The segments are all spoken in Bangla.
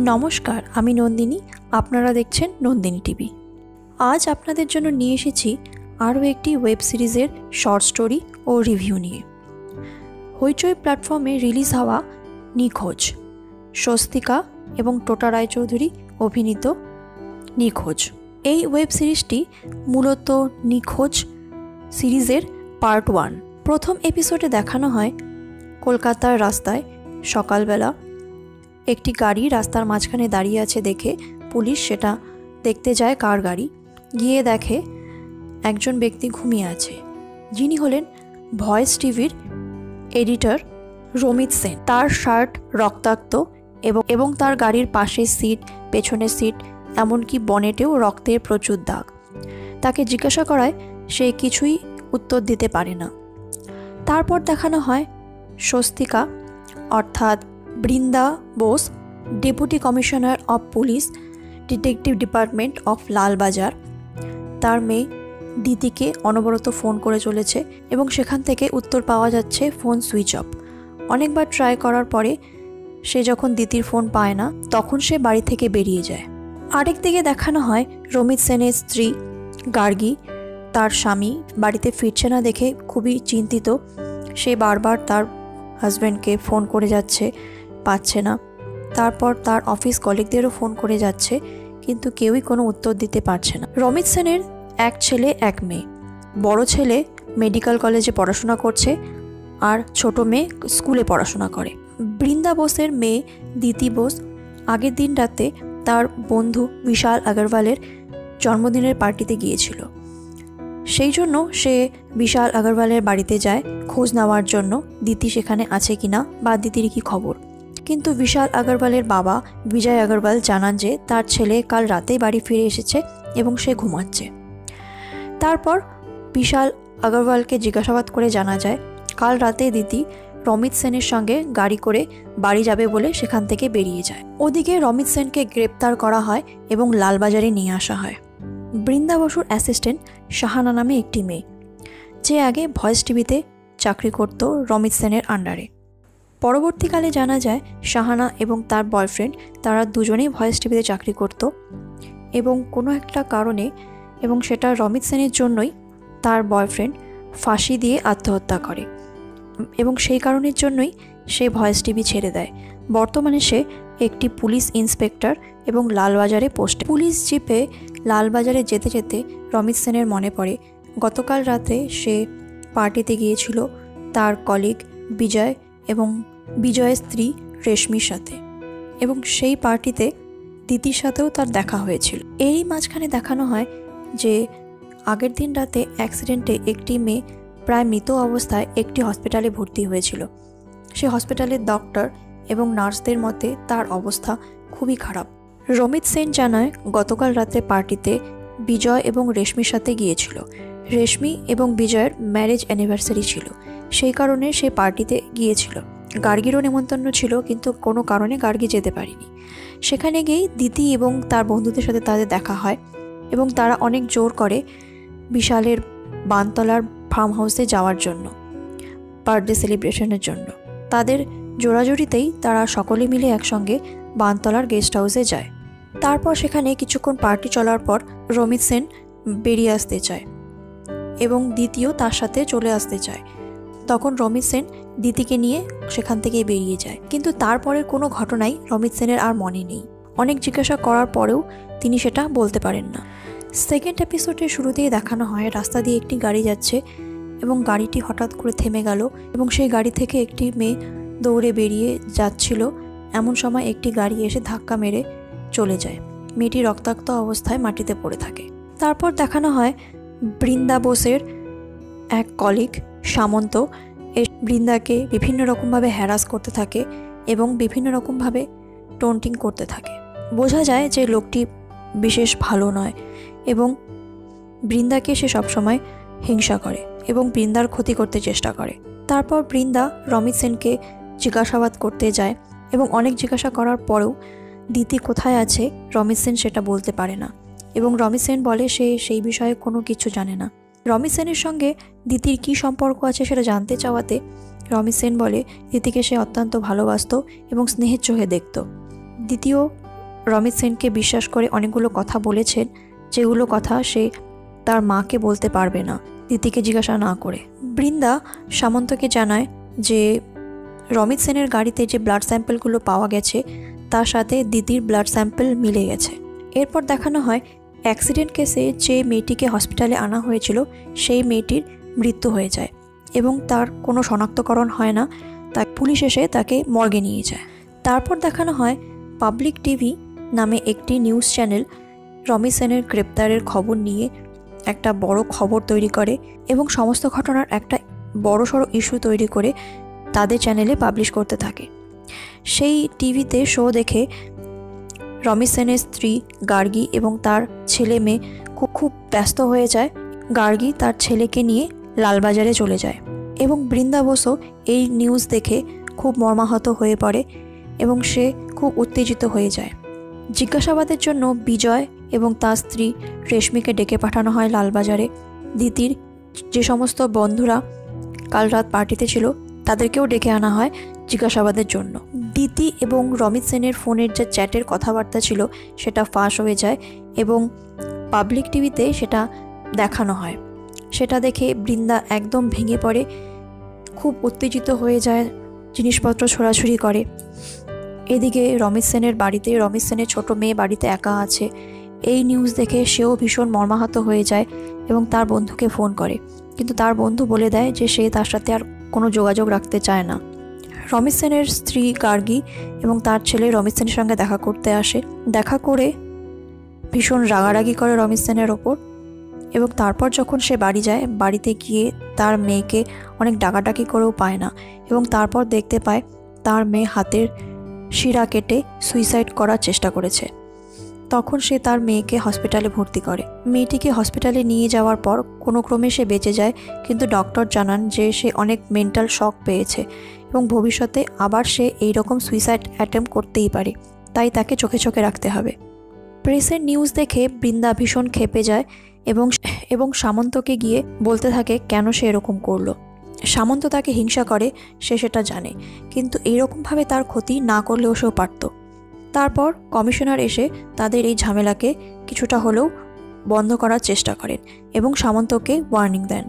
নমস্কার, আমি নন্দিনী। আপনারা দেখছেন নন্দিনী টিভি। আজ আপনাদের জন্য নিয়ে এসেছি আরও একটি ওয়েব সিরিজের শর্ট স্টোরি ও রিভিউ নিয়ে। হইচই প্ল্যাটফর্মে রিলিজ হওয়া নিখোঁজ, স্বস্তিকা এবং টোটা রায়চৌধুরী অভিনীত নিখোঁজ। এই ওয়েব সিরিজটি মূলত নিখোঁজ সিরিজের পার্ট 1। প্রথম এপিসোডে দেখানো হয় কলকাতার রাস্তায় সকালবেলা একটি গাড়ি রাস্তার মাঝখানে দাঁড়িয়ে আছে দেখে পুলিশ সেটা দেখতে যায় কার গাড়ি। গিয়ে দেখে একজন ব্যক্তি ঘুমিয়ে আছে, যিনি হলেন ভয়েস টিভির এডিটর রমিত সেন। তার শার্ট রক্তাক্ত এবং তার গাড়ির পাশের সিট, পেছনের সিট, এমনকি বনেটেও রক্তের প্রচুর দাগ। তাকে জিজ্ঞাসা করায় সে কিছুই উত্তর দিতে পারে না। তারপর দেখানো হয় স্বস্তিকা অর্থাৎ Brinda Bose, deputy commissioner of police, detective department of Lalbazar. তার মেয়ে দিতিকে অনবরত ফোন করে চলেছে এবং সেখান থেকে উত্তর পাওয়া যাচ্ছে ফোন সুইচ অফ। অনেকবার ট্রাই করার পরে সে যখন দিতির ফোন পায় না, তখন সে বাড়ি থেকে বেরিয়ে যায়। আরেক দিকে দেখানো হয় রমিত সেনের স্ত্রী গার্গী। তার স্বামী বাড়িতে ফিরছে না দেখে খুবই চিন্তিত। সে বারবার তার হাজব্যান্ডকে ফোন করে যাচ্ছে, পাচ্ছে না। তারপর তার অফিস কলিগদেরও ফোন করে যাচ্ছে, কিন্তু কেউই কোনো উত্তর দিতে পারছে না। রমিত সেনের এক ছেলে এক মেয়ে। বড় ছেলে মেডিকেল কলেজে পড়াশোনা করছে আর ছোট মেয়ে স্কুলে পড়াশোনা করে। বৃন্দা বোসের মেয়ে দিতি বোস আগের দিন রাতে তার বন্ধু বিশাল আগরওয়ালের জন্মদিনের পার্টিতে গিয়েছিল। সেই জন্য সে বিশাল আগরওয়ালের বাড়িতে যায় খোঁজ নেওয়ার জন্য দিতি সেখানে আছে কিনা বা দিতির কি খবর। কিন্তু বিশাল আগরওয়ালের বাবা বিজয় আগরওয়াল জানান যে তার ছেলে কাল রাতেই বাড়ি ফিরে এসেছে এবং সে ঘুমাচ্ছে। তারপর বিশাল আগরওয়ালকে জিজ্ঞাসাবাদ করে জানা যায় কাল রাতে দিতি রমিত সেনের সঙ্গে গাড়ি করে বাড়ি যাবে বলে সেখান থেকে বেরিয়ে যায়। ওদিকে রমিত সেনকে গ্রেপ্তার করা হয় এবং লালবাজারে নিয়ে আসা হয়। বৃন্দা বসুর অ্যাসিস্ট্যান্ট শাহানা নামে একটি মেয়ে, যে আগে ভয়েস টিভিতে চাকরি করত রমিত সেনের আন্ডারে। পরবর্তীকালে জানা যায় শাহানা এবং তার বয়ফ্রেন্ড তারা দুজনেই ভয়েস টিভিতে চাকরি করত এবং কোনো একটা কারণে, এবং সেটা রমিত সেনের জন্যই, তার বয়ফ্রেন্ড ফাঁসি দিয়ে আত্মহত্যা করে এবং সেই কারণের জন্যই সে ভয়েস টিভি ছেড়ে দেয়। বর্তমানে সে একটি পুলিশ ইন্সপেক্টর এবং লালবাজারে পোস্ট। পুলিশ জিপে লালবাজারে যেতে যেতে রমিত সেনের মনে পড়ে গতকাল রাতে সে পার্টিতে গিয়েছিল তার কলিগ বিজয় এবং বিজয়ের স্ত্রী রেশমির সাথে, এবং সেই পার্টিতে দিতির সাথেও তার দেখা হয়েছিল। এরই মাঝখানে দেখানো হয় যে আগের দিন রাতে অ্যাক্সিডেন্টে একটি মেয়ে প্রায় মৃত অবস্থায় একটি হসপিটালে ভর্তি হয়েছিল। সে হসপিটালের ডক্টর এবং নার্সদের মতে তার অবস্থা খুবই খারাপ। রমিত সেন জানায় গতকাল রাতে পার্টিতে বিজয় এবং রেশমির সাথে গিয়েছিল। রেশমি এবং বিজয়ের ম্যারেজ অ্যানিভার্সারি ছিল, সেই কারণে সে পার্টিতে গিয়েছিল। গার্গীরও নেমন্তন্ন ছিল, কিন্তু কোনো কারণে গার্গী যেতে পারেনি। সেখানে গিয়েই দিতি এবং তার বন্ধুদের সাথে তাদের দেখা হয় এবং তারা অনেক জোর করে বিশালের বানতলার ফার্ম হাউসে যাওয়ার জন্য, বার্থডে সেলিব্রেশনের জন্য। তাদের জোরাজুরিতেই তারা সকলে মিলে একসঙ্গে বানতলার গেস্ট হাউসে যায়। তারপর সেখানে কিছুক্ষণ পার্টি চলার পর রমিত সেন বেরিয়ে আসতে চায় এবং দ্বিতীয় তার সাথে চলে আসতে চায়। তখন রমিত সেন দিতিকে নিয়ে সেখান থেকে বেরিয়ে যায়, কিন্তু তারপরের কোনো ঘটনাই রমিত সেনের আর মনে নেই। অনেক জিজ্ঞাসা করার পরেও তিনি সেটা বলতে পারেন না। সেকেন্ড এপিসোডের শুরুতেই দেখানো হয় রাস্তা দিয়ে একটি গাড়ি যাচ্ছে এবং গাড়িটি হঠাৎ করে থেমে গেল এবং সেই গাড়ি থেকে একটি মেয়ে দৌড়ে বেরিয়ে যাচ্ছিল। এমন সময় একটি গাড়ি এসে ধাক্কা মেরে চলে যায়। মেয়েটি রক্তাক্ত অবস্থায় মাটিতে পড়ে থাকে। তারপর দেখানো হয় বৃন্দা বোসের এক কলিগ সামন্ত বৃন্দাকে বিভিন্ন রকমভাবে হ্যারাস করতে থাকে এবং বিভিন্ন রকমভাবে টন্টিং করতে থাকে। বোঝা যায় যে লোকটি বিশেষ ভালো নয় এবং বৃন্দাকে সে সবসময় হিংসা করে এবং বৃন্দার ক্ষতি করতে চেষ্টা করে। তারপর বৃন্দা রমিত সেনকে জিজ্ঞাসাবাদ করতে যায় এবং অনেক জিজ্ঞাসা করার পরেও দিতি কোথায় আছে রমিত সেন সেটা বলতে পারে না এবং রমিত সেন বলে সে সেই বিষয়ে কোনো কিছু জানে না। রমিত সেনের সঙ্গে দিতির কী সম্পর্ক আছে সেটা জানতে চাওয়াতে রমিত সেন বলে দিতিকে সে অত্যন্ত ভালোবাসত এবং স্নেহের চোখে দেখত। দ্বিতীয় রমিত সেনকে বিশ্বাস করে অনেকগুলো কথা বলেছেন, যেগুলো কথা সে তার মাকে বলতে পারবে না দিতিকে জিজ্ঞাসা না করে। বৃন্দা সামন্তকে জানায় যে রমিত সেনের গাড়িতে যে ব্লাড স্যাম্পেলগুলো পাওয়া গেছে তার সাথে দিদির ব্লাড স্যাম্পেল মিলে গেছে। এরপর দেখানো হয় অ্যাক্সিডেন্ট কেসে যে মেয়েটিকে হসপিটালে আনা হয়েছিল সেই মেয়েটির মৃত্যু হয়ে যায় এবং তার কোনো শনাক্তকরণ হয় না। তাই পুলিশ এসে তাকে মর্গে নিয়ে যায়। তারপর দেখানো হয় পাবলিক টিভি নামে একটি নিউজ চ্যানেল রমিত সেনের গ্রেপ্তারের খবর নিয়ে একটা বড় খবর তৈরি করে এবং সমস্ত ঘটনার একটা বড়সড় ইস্যু তৈরি করে তাদের চ্যানেলে পাবলিশ করতে থাকে। সেই টিভিতে শো দেখে রমিত সেনের স্ত্রী গার্গী এবং তার ছেলে মেয়ে খুব ব্যস্ত হয়ে যায়। গার্গী তার ছেলেকে নিয়ে লালবাজারে চলে যায় এবং বৃন্দা বসু এই নিউজ দেখে খুব মর্মাহত হয়ে পড়ে এবং সে খুব উত্তেজিত হয়ে যায়। জিজ্ঞাসাবাদের জন্য বিজয় এবং তার স্ত্রী রেশমিকে ডেকে পাঠানো হয় লালবাজারে। দিতির যে সমস্ত বন্ধুরা কাল রাত পার্টিতে ছিল তাদেরকেও ডেকে আনা হয় জিজ্ঞাসাবাদের জন্য। দিতি এবং রমিত সেনের ফোনের যে চ্যাটের কথাবার্তা ছিল সেটা ফাঁস হয়ে যায় এবং পাবলিক টিভিতে সেটা দেখানো হয়। সেটা দেখে বৃন্দা একদম ভেঙে পড়ে, খুব উত্তেজিত হয়ে যায়, জিনিসপত্র ছোড়াছুড়ি করে। এদিকে রমিত সেনের বাড়িতে রমিত সেনের ছোট মেয়ে বাড়িতে একা আছে। এই নিউজ দেখে সেও ভীষণ মর্মাহত হয়ে যায় এবং তার বন্ধুকে ফোন করে, কিন্তু তার বন্ধু বলে দেয় যে সে তার সাথে আর কোনো যোগাযোগ রাখতে চায় না। রমিত সেনের স্ত্রী গার্গী এবং তার ছেলে রমিত সেনের সঙ্গে দেখা করতে আসে। দেখা করে ভীষণ রাগারাগি করে রমিত সেনের ওপর এবং তারপর যখন সে বাড়ি যায়, বাড়িতে গিয়ে তার মেয়েকে অনেক ডাকাডাকি করেও পায় না এবং তারপর দেখতে পায় তার মেয়ে হাতের শিরা কেটে সুইসাইড করার চেষ্টা করেছে। তখন সে তার মেয়েকে হসপিটালে ভর্তি করে। মেয়েটিকে হসপিটালে নিয়ে যাওয়ার পর কোনো ক্রমে সে বেঁচে যায়, কিন্তু ডক্টর জানান যে সে অনেক মেন্টাল শক পেয়েছে এবং ভবিষ্যতে আবার সে এইরকম সুইসাইড অ্যাটেম্প করতেই পারে, তাই তাকে চোখে চোখে রাখতে হবে। প্রেসের নিউজ দেখে বৃন্দা ভীষণ ক্ষেপে যায় এবং সামন্তকে গিয়ে বলতে থাকে কেন সে এরকম করলো। সামন্ত তাকে হিংসা করে, সে সেটা জানে, কিন্তু এইরকমভাবে তার ক্ষতি না করলেও সেও পারত। তারপর কমিশনার এসে তাদের এই ঝামেলাকে কিছুটা হলেও বন্ধ করার চেষ্টা করেন এবং সামন্তকে ওয়ার্নিং দেন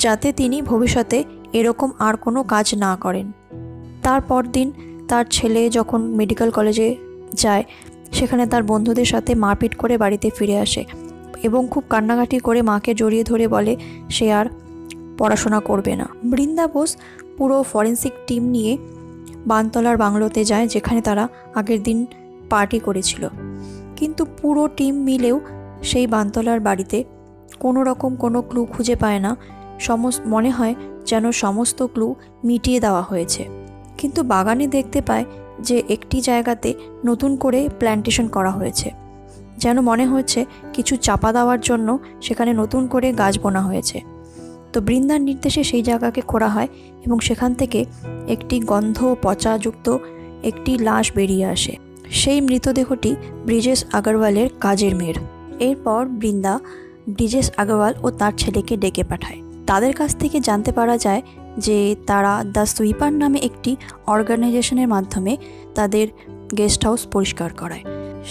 যাতে তিনি ভবিষ্যতে এরকম আর কোনো কাজ না করেন। তারপর দিন তার ছেলে যখন মেডিকেল কলেজে যায়, সেখানে তার বন্ধুদের সাথে মারপিট করে বাড়িতে ফিরে আসে এবং খুব কান্নাকাটি করে মাকে জড়িয়ে ধরে বলে সে আর পড়াশোনা করবে না। বৃন্দা বোস পুরো ফরেন্সিক টিম নিয়ে বানতলার বাংলোতে যায়, যেখানে তারা আগের দিন পার্টি করেছিল, কিন্তু পুরো টিম মিলেও সেই বানতলার বাড়িতে কোনো রকম কোনো ক্লু খুঁজে পায় না। মনে হয় যেন সমস্ত ক্লু মিটিয়ে দেওয়া হয়েছে, কিন্তু বাগানে দেখতে পায় যে একটি জায়গাতে নতুন করে প্ল্যান্টেশন করা হয়েছে, যেন মনে হচ্ছে কিছু চাপা দেওয়ার জন্য সেখানে নতুন করে গাছ বোনা হয়েছে। তো বৃন্দার নির্দেশে সেই জায়গাকে খোঁড়া হয় এবং সেখান থেকে একটি গন্ধ পচাযুক্ত একটি লাশ বেরিয়ে আসে। সেই মৃতদেহটি ব্রিজেশ আগরওয়ালের কাজের মেয়ের। এরপর বৃন্দা ব্রিজেশ আগরওয়াল ও তার ছেলেকে ডেকে পাঠায়। তাদের কাছ থেকে জানতে পারা যায় যে তারা দ্য সুইপার নামে একটি অর্গানাইজেশনের মাধ্যমে তাদের গেস্ট হাউস পরিষ্কার করায়।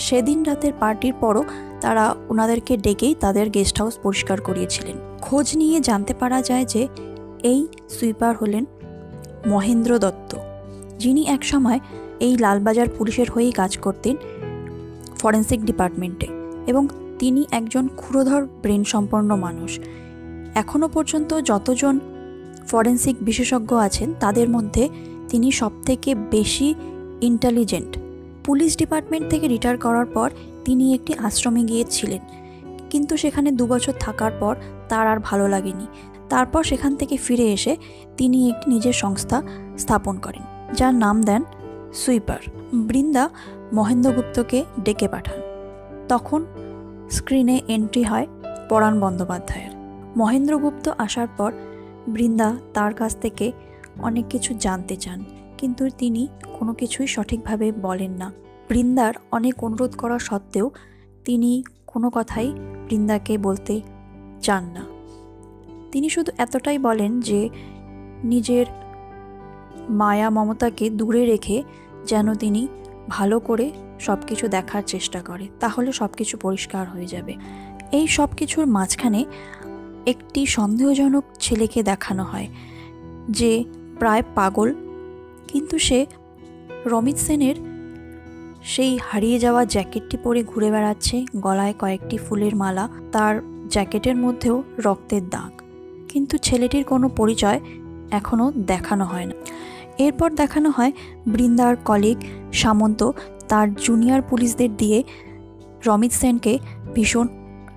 সেদিন রাতের পার্টির পরও তারা ওনাদেরকে ডেকেই তাদের গেস্ট হাউস পরিষ্কার করিয়েছিলেন। খোঁজ নিয়ে জানতে পারা যায় যে এই সুইপার হলেন মহেন্দ্র দত্ত, যিনি একসময় এই লালবাজার পুলিশের হয়েই কাজ করতেন ফরেন্সিক ডিপার্টমেন্টে এবং তিনি একজন ক্ষুরোধর ব্রেন সম্পন্ন মানুষ। এখনও পর্যন্ত যতজন ফরেন্সিক বিশেষজ্ঞ আছেন তাদের মধ্যে তিনি সবথেকে বেশি ইন্টেলিজেন্ট। পুলিশ ডিপার্টমেন্ট থেকে রিটায়ার করার পর তিনি একটি আশ্রমে গিয়েছিলেন, কিন্তু সেখানে 2 বছর থাকার পর তার আর ভালো লাগেনি। তারপর সেখান থেকে ফিরে এসে তিনি একটি নিজের সংস্থা স্থাপন করেন, যার নাম দেন সুইপার। বৃন্দা মহেন্দ্র গুপ্তকে ডেকে পাঠান। তখন স্ক্রিনে এন্ট্রি হয় পরাণ বন্দ্যোপাধ্যায়ের। মহেন্দ্র গুপ্ত আসার পর বৃন্দা তার কাছ থেকে অনেক কিছু জানতে চান, কিন্তু তিনি কোনো কিছুই সঠিকভাবে বলেন না। বৃন্দার অনেক অনুরোধ করা সত্ত্বেও তিনি কোনো কথাই বৃন্দাকে বলতে চান না। তিনি শুধু এতটাই বলেন যে নিজের মায়া মমতাকে দূরে রেখে যেন তিনি ভালো করে সব কিছু দেখার চেষ্টা করে, তাহলে সব কিছু পরিষ্কার হয়ে যাবে। এই সব কিছুর মাঝখানে একটি সন্দেহজনক ছেলেকে দেখানো হয় যে প্রায় পাগল, কিন্তু সে রমিত সেনের সেই হারিয়ে যাওয়া জ্যাকেটটি পরে ঘুরে বেড়াচ্ছে, গলায় কয়েকটি ফুলের মালা, তার জ্যাকেটের মধ্যেও রক্তের দাগ, কিন্তু ছেলেটির কোনো পরিচয় এখনও দেখানো হয় না। এরপর দেখানো হয় বৃন্দার কলিগ সামন্ত তার জুনিয়র পুলিশদের দিয়ে রমিত সেনকে ভীষণ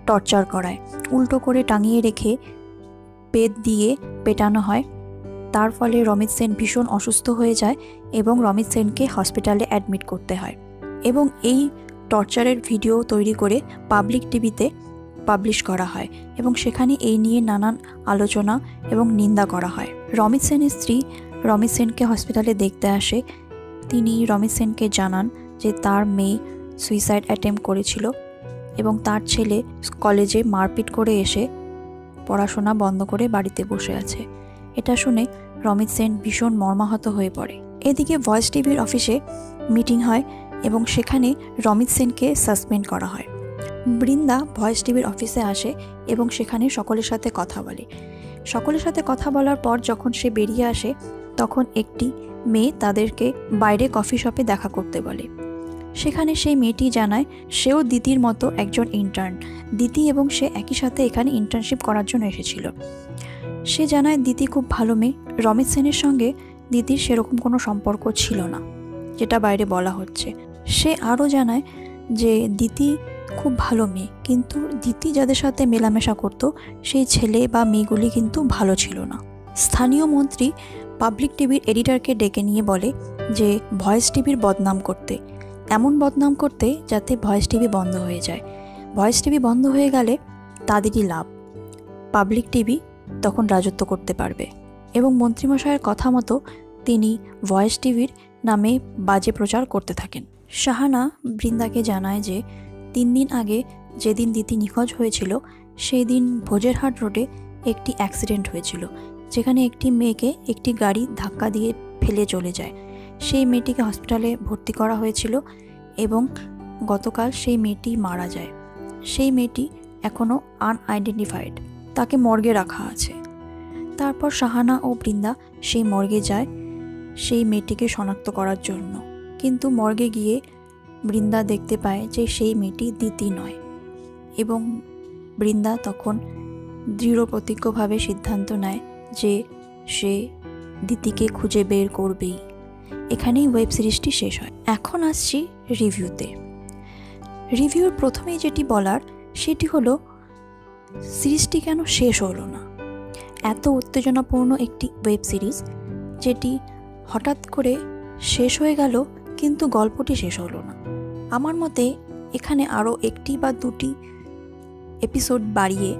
টর্চার করায়, উল্টো করে টাঙিয়ে রেখে বেত দিয়ে পেটানো হয়। তার ফলে রমিত সেন ভীষণ অসুস্থ হয়ে যায় এবং রমিত সেনকে হসপিটালে অ্যাডমিট করতে হয়, এবং এই টর্চারের ভিডিও তৈরি করে পাবলিক টিভিতে পাবলিশ করা হয় এবং সেখানে এই নিয়ে নানান আলোচনা এবং নিন্দা করা হয়। রমিত সেনের স্ত্রী রমিত সেনকে হসপিটালে দেখতে আসে। তিনি রমিত সেনকে জানান যে তার মেয়ে সুইসাইড অ্যাটেম্প করেছিল এবং তার ছেলে কলেজে মারপিট করে এসে পড়াশোনা বন্ধ করে বাড়িতে বসে আছে। এটা শুনে রমিত সেন ভীষণ মর্মাহত হয়ে পড়ে। এদিকে ভয়েস টিভির অফিসে মিটিং হয় এবং সেখানে রমিত সেনকে সাসপেন্ড করা হয়। বৃন্দা ভয়েস টিভির অফিসে আসে এবং সেখানে সকলের সাথে কথা বলে। সকলের সাথে কথা বলার পর যখন সে বেরিয়ে আসে, তখন একটি মেয়ে তাদেরকে বাইরে কফি শপে দেখা করতে বলে। সেখানে সেই মেয়েটি জানায় সেও দিতির মতো একজন ইন্টার্ন। দিতি এবং সে একই সাথে এখানে ইন্টার্নশিপ করার জন্য এসেছিল। সে জানায় দিতি খুব ভালো মেয়ে। রমিত সেনের সঙ্গে দিতির সেরকম কোনো সম্পর্ক ছিল না, যেটা বাইরে বলা হচ্ছে। সে আরও জানায় যে দিতি খুব ভালো মেয়ে, কিন্তু দিতি যাদের সাথে মেলামেশা করতো সেই ছেলে বা মেয়েগুলি কিন্তু ভালো ছিল না। স্থানীয় মন্ত্রী পাবলিক টিভির এডিটরকে ডেকে নিয়ে বলে যে ভয়েস টিভির বদনাম করতে, এমন বদনাম করতে যাতে ভয়েস টিভি বন্ধ হয়ে যায়। ভয়েস টিভি বন্ধ হয়ে গেলে তাদেরই লাভ, পাবলিক টিভি তখন রাজত্ব করতে পারবে। এবং মন্ত্রীমশাইয়ের কথা মতো তিনি ভয়েস টিভির নামে বাজে প্রচার করতে থাকেন। শাহানা বৃন্দাকে জানায় যে 3 দিন আগে যেদিন দিতি নিখোঁজ হয়েছিল সেই দিন ভোজেরহাট রোডে একটি অ্যাক্সিডেন্ট হয়েছিল, যেখানে একটি মেয়েকে একটি গাড়ি ধাক্কা দিয়ে ফেলে চলে যায়। সেই মেয়েটিকে হসপিটালে ভর্তি করা হয়েছিল এবং গতকাল সেই মেয়েটি মারা যায়। সেই মেয়েটি এখনও আনআইডেন্টিফাইড, তাকে মর্গে রাখা আছে। তারপর শাহানা ও বৃন্দা সেই মর্গে যায় সেই মেয়েটিকে শনাক্ত করার জন্য, কিন্তু মর্গে গিয়ে বৃন্দা দেখতে পায় যে সেই মেয়েটি দিতি নয়, এবং বৃন্দা তখন দৃঢ় প্রতিজ্ঞভাবে সিদ্ধান্ত নেয় যে সে দিতিকে খুঁজে বের করবেই। এখানেই ওয়েব সিরিজটি শেষ হয়। এখন আসছি রিভিউতে। রিভিউর প্রথমেই যেটি বলার সেটি হলো সিরিজটি কেন শেষ হলো না। এত উত্তেজনাপূর্ণ একটি ওয়েব সিরিজ যেটি হঠাৎ করে শেষ হয়ে গেল, কিন্তু গল্পটি শেষ হলো না। আমার মতে এখানে আরও 1টি বা 2টি এপিসোড বাড়িয়ে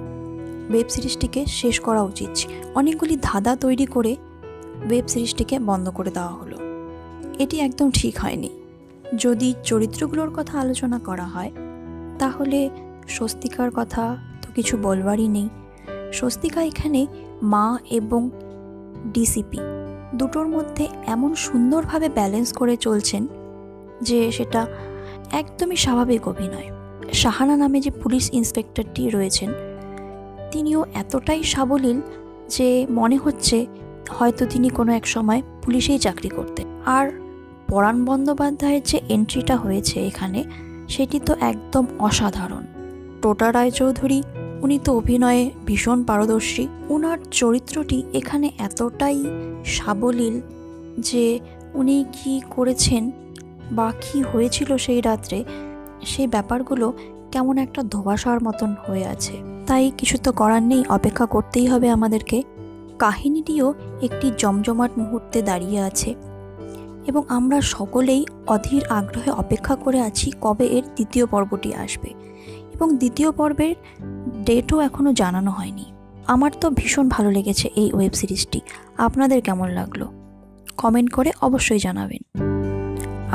ওয়েব সিরিজটিকে শেষ করা উচিত। অনেকগুলি ধাঁধা তৈরি করে ওয়েব সিরিজটিকে বন্ধ করে দেওয়া হলো, এটি একদম ঠিক হয়নি। যদি চরিত্রগুলোর কথা আলোচনা করা হয় তাহলে স্বস্তিকার কথা তো কিছু বলবারই নেই। স্বস্তিকা এখানে মা এবং ডিসিপি দুটোর মধ্যে এমন সুন্দরভাবে ব্যালেন্স করে চলছেন যে সেটা একদমই স্বাভাবিক অভিনয়। শাহানা নামে যে পুলিশ ইন্সপেক্টরটি রয়েছেন তিনিও এতটাই সাবলীল যে মনে হচ্ছে হয়তো তিনি কোনো এক সময় পুলিশেই চাকরি করতেন। আর পরাণ বন্দ্যোপাধ্যায়ের যে এন্ট্রিটা হয়েছে এখানে সেটি তো একদম অসাধারণ। টোটা রায়চৌধুরী উনি তো অভিনয়ে ভীষণ পারদর্শী। ওনার চরিত্রটি এখানে এতটাই সাবলীল যে উনি কি করেছেন বা কী হয়েছিল সেই রাত্রে সেই ব্যাপারগুলো কেমন একটা ধোঁয়াশার মতন হয়ে আছে। তাই কিছু তো করার নেই, অপেক্ষা করতেই হবে আমাদেরকে। কাহিনীটিও একটি জমজমাট মুহূর্তে দাঁড়িয়ে আছে এবং আমরা সকলেই অধীর আগ্রহে অপেক্ষা করে আছি কবে এর দ্বিতীয় পর্বটি আসবে, এবং দ্বিতীয় পর্বের ডেটও এখনও জানানো হয়নি। আমার তো ভীষণ ভালো লেগেছে এই ওয়েব সিরিজটি। আপনাদের কেমন লাগলো কমেন্ট করে অবশ্যই জানাবেন।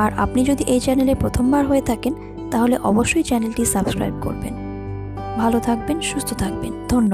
আর আপনি যদি এই চ্যানেলে প্রথমবার হয়ে থাকেন তাহলে অবশ্যই চ্যানেলটি সাবস্ক্রাইব করবেন। ভালো থাকবেন, সুস্থ থাকবেন। ধন্যবাদ।